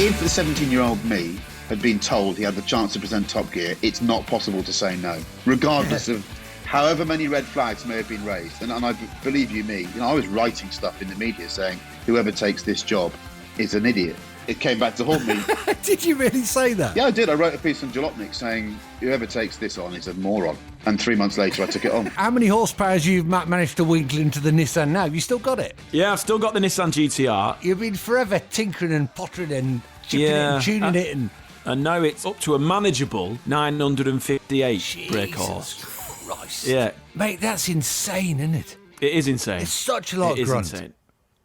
If the 17-year-old me had been told he had the chance to present Top Gear, it's not possible to say no, regardless of however many red flags may have been raised. And I believe you me, I was writing stuff in the media saying, whoever takes this job is an idiot. It came back to haunt me. Did you really say that? Yeah, I did. I wrote a piece on Jalopnik saying, whoever takes this on is a moron. And 3 months later, I took it on. How many horsepower have you managed to wheedle into the Nissan now? Have you still got it? Yeah, I've still got the Nissan GTR. You've been forever tinkering and pottering and chipping it and tuning it. And now it's up to a manageable 958 brake horse. Christ. Yeah. Mate, that's insane, isn't it? It is insane. It's such a lot of grunt. It is insane.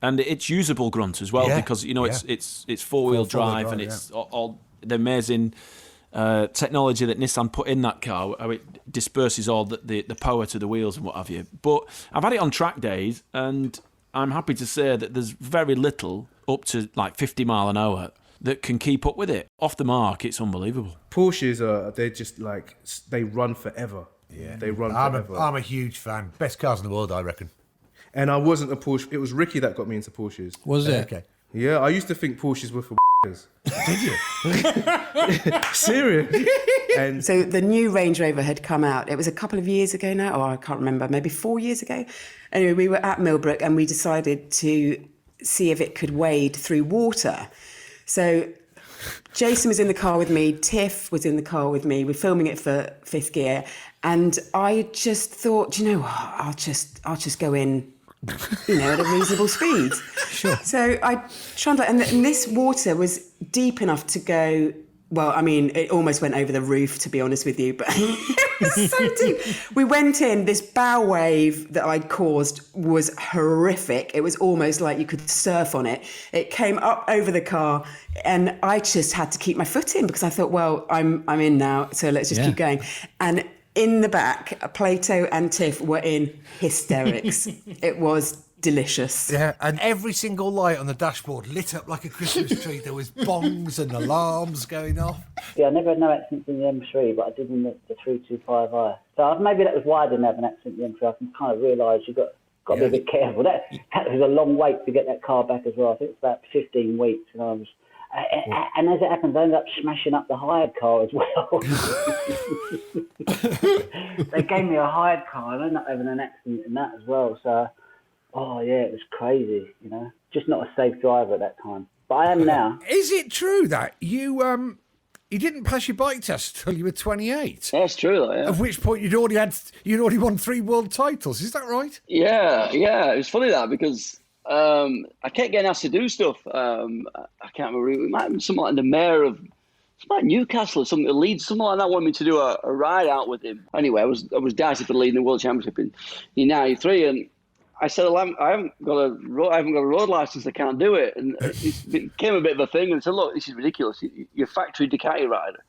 And it's usable grunt as well, because it's four-wheel drive, and it's all the amazing technology that Nissan put in that car, how it disperses all the power to the wheels and what have you. But I've had it on track days, and I'm happy to say that there's very little up to like 50 mile an hour that can keep up with it. Off the mark, it's unbelievable. Porsches they're just like, they run forever. Yeah, they run forever. I'm a huge fan. Best cars in the world, I reckon. And I wasn't a Porsche. It was Ricky that got me into Porsches. Was it? Okay. Yeah, I used to think Porsches were for Did you? Serious? And so the new Range Rover had come out. It was a couple of years ago now, or I can't remember, maybe 4 years ago. Anyway, we were at Millbrook and we decided to see if it could wade through water. So Jason was in the car with me, Tiff was in the car with me. We're filming it for Fifth Gear, and I just thought, I'll just go in, at a reasonable speed. Sure. So I tried, and this water was deep enough to go. Well, I mean, it almost went over the roof, to be honest with you, but it was so deep. We went in, this bow wave that I'd caused was horrific. It was almost like you could surf on it. It came up over the car, and I just had to keep my foot in because I thought, well, I'm in now, so let's just keep going. And in the back, Plato and Tiff were in hysterics. It was delicious. Yeah, and every single light on the dashboard lit up like a Christmas tree. There was bongs and alarms going off. Yeah, I never had no accidents in the M3, but I did in the 325i. So maybe that was why I didn't have an accident in the M3. I can kind of realise you've got to be a bit careful. That was a long wait to get that car back as well. I think it's about 15 weeks. And as it happens, I ended up smashing up the hired car as well. They gave me a hired car. I ended up having an accident in that as well. So, it was crazy, Just not a safe driver at that time. But I am now. Is it true that you didn't pass your bike test until you were 28? That's true, though, yeah. At which point you'd already won 3 world titles. Is that right? Yeah. It was funny that because I kept getting asked to do stuff. I can't remember. It might have been something like the mayor of Newcastle or something, Leeds, something like that, wanted me to do a ride out with him. Anyway, I was dieted for leading the World Championship in '93, and I said, well, I haven't got a road license. I can't do it. And it became a bit of a thing. And I said, look, this is ridiculous. You're a factory Ducati rider.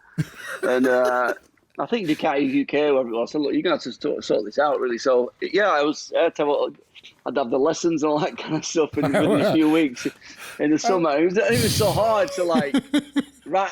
And I think Ducati UK, whoever it was, I said, look, you're going to have to sort this out, really. So, yeah, I'd have the lessons and all that kind of stuff within a few weeks in the summer. It was so hard to,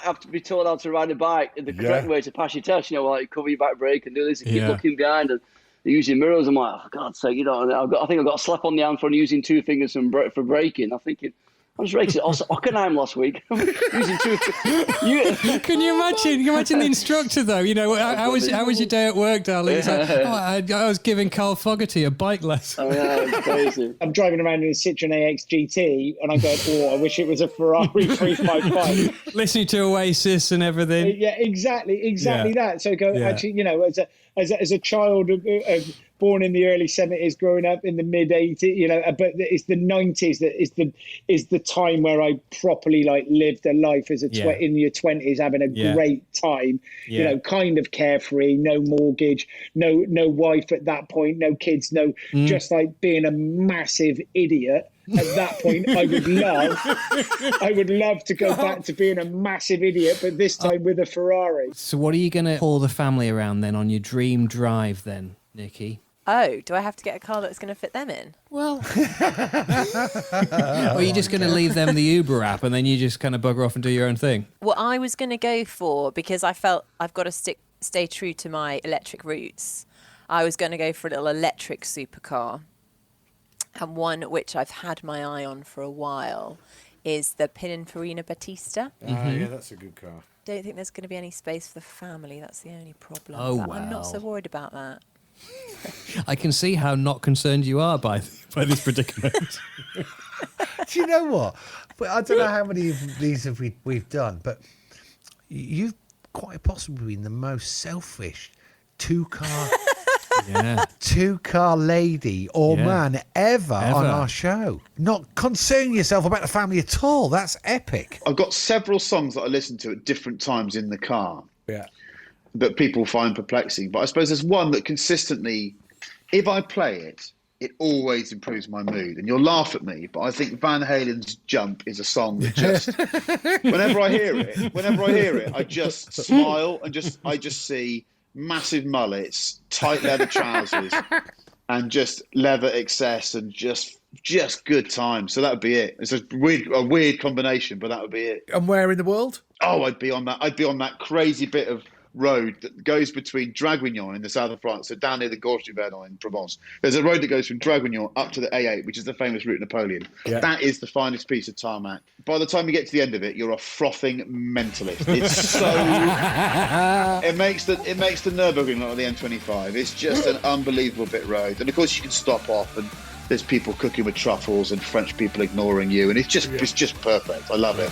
have to be told how to ride a bike the correct way to pass your test. Cover your back brake and do this and keep looking behind and using mirrors. I'm like, for God's sake, I think I got a slap on the hand for using 2 fingers for braking. I'm thinking, I was racing at Ockenheim last week. Using 2 fingers. Can you imagine the instructor though? How was your day at work, darling? It's like, I was giving Carl Fogarty a bike lesson. Oh yeah, it's crazy. I'm driving around in a Citroen AX GT and I go, I wish it was a Ferrari 355. Listening to Oasis and everything. Yeah, exactly that. So I go, actually, as a child born in the early 70s, growing up in the mid 80s, but it's the 90s that is the time where I properly lived a life as in your 20s, having a great time, kind of carefree, no mortgage, no wife at that point, no kids, just being a massive idiot. At that point, I would love to go back to being a massive idiot, but this time with a Ferrari. So what are you going to pull the family around then on your dream drive then, Nicky? Oh, do I have to get a car that's going to fit them in? Well, or are you just going to leave them the Uber app and then you just kind of bugger off and do your own thing? Well, I was going to go for, because I felt I've got to stay true to my electric roots, I was going to go for a little electric supercar. And one which I've had my eye on for a while is the Pininfarina Battista. Yeah, that's a good car. Don't think there's going to be any space for the family. That's the only problem. Oh, but wow. I'm not so worried about that. I can see how not concerned you are by this predicament. Do you know what? But I don't know how many of these we've done, but you've quite possibly been the most selfish two-car lady or man ever on our show. Not concerning yourself about the family at all. That's epic. I've got several songs that I listen to at different times in the car. Yeah. That people find perplexing. But I suppose there's one that consistently, if I play it, it always improves my mood. And you'll laugh at me, but I think Van Halen's Jump is a song that just, whenever I hear it, I just smile and I just see massive mullets, tight leather trousers, and just leather excess and just good time. So that would be it. It's a weird combination, but that would be it. And where in the world? Oh, I'd be on that crazy bit of road that goes between Draguignan in the south of France, so down near the Gorge du Verdon in Provence. There's a road that goes from Draguignan up to the A8, which is the famous route Napoleon. Yeah. That is the finest piece of tarmac. By the time you get to the end of it, you're a frothing mentalist. It's so it makes the Nürburgring look like the M25. It's just an unbelievable bit of road, and of course you can stop off and there's people cooking with truffles and French people ignoring you, and it's just perfect. I love it.